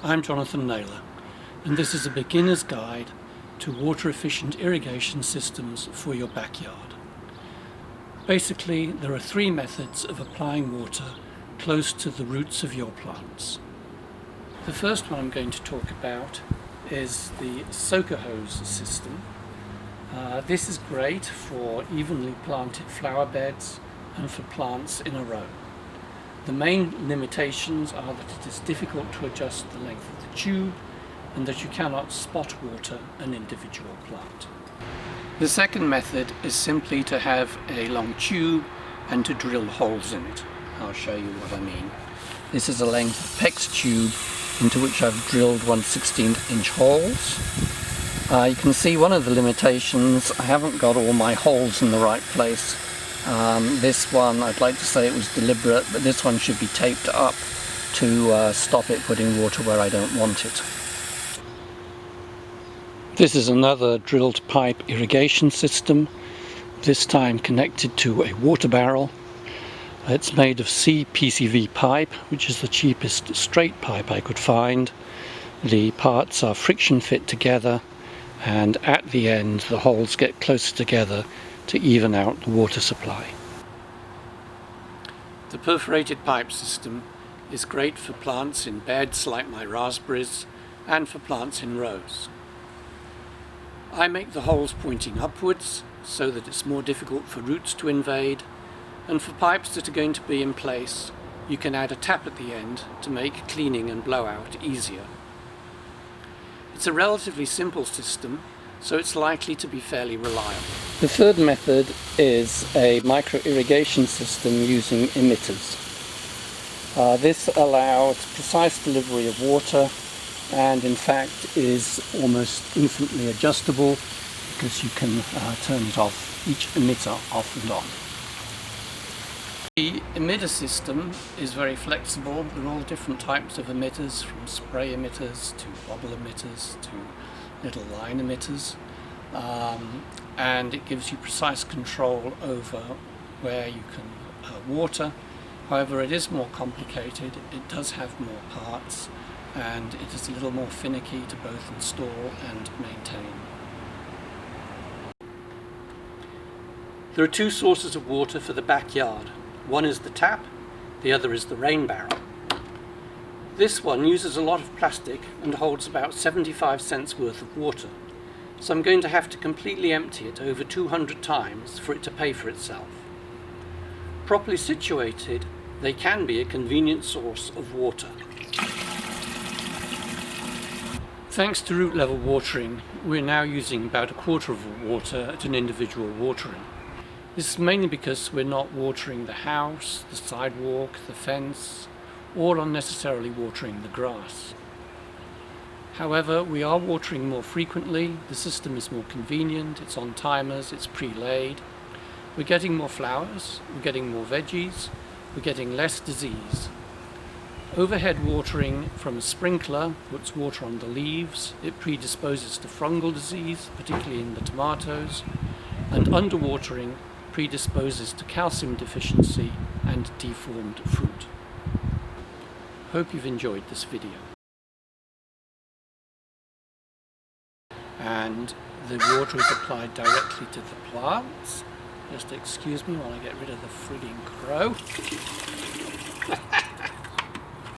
I'm Jonathan Naylor, and this is a beginner's guide to water efficient irrigation systems for your backyard. Basically, there are three methods of applying water close to the roots of your plants. The first one I'm going to talk about is the soaker hose system. This is great for evenly planted flower beds and for plants in a row. The main limitations are that it is difficult to adjust the length of the tube and that you cannot spot water an individual plant. The second method is simply to have a long tube and to drill holes in it. I'll show you what I mean. This is a length of PEX tube into which I've drilled 1/16" holes. You can see one of the limitations, I haven't got all my holes in the right place. This one, I'd like to say it was deliberate, but this one should be taped up to stop it putting water where I don't want it. This is another drilled pipe irrigation system, this time connected to a water barrel. It's made of PCV pipe, which is the cheapest straight pipe I could find. The parts are friction fit together, and at the end the holes get closer together to even out the water supply. The perforated pipe system is great for plants in beds like my raspberries and for plants in rows. I make the holes pointing upwards so that it's more difficult for roots to invade, and for pipes that are going to be in place you can add a tap at the end to make cleaning and blowout easier. It's a relatively simple system, so it's likely to be fairly reliable. The third method is a micro-irrigation system using emitters. This allows precise delivery of water and in fact is almost infinitely adjustable because you can turn it off, each emitter off and on. The emitter system is very flexible. There are all different types of emitters, from spray emitters to bobble emitters to little line emitters, and it gives you precise control over where you can water. However, it is more complicated, it does have more parts, and it is a little more finicky to both install and maintain. There are two sources of water for the backyard. One is the tap, the other is the rain barrel. This one uses a lot of plastic and holds about 75 cents worth of water, so I'm going to have to completely empty it over 200 times for it to pay for itself. Properly situated, they can be a convenient source of water. Thanks to root level watering, we're now using about a quarter of the water at an individual watering. This is mainly because we're not watering the house, the sidewalk, the fence, or unnecessarily watering the grass. However, we are watering more frequently, the system is more convenient, it's on timers, it's pre-laid. We're getting more flowers, we're getting more veggies, we're getting less disease. Overhead watering from a sprinkler puts water on the leaves, it predisposes to fungal disease, particularly in the tomatoes, and underwatering predisposes to calcium deficiency and deformed fruit. Hope you've enjoyed this video. And the water is applied directly to the plants. Just excuse me while I get rid of the frigging crow.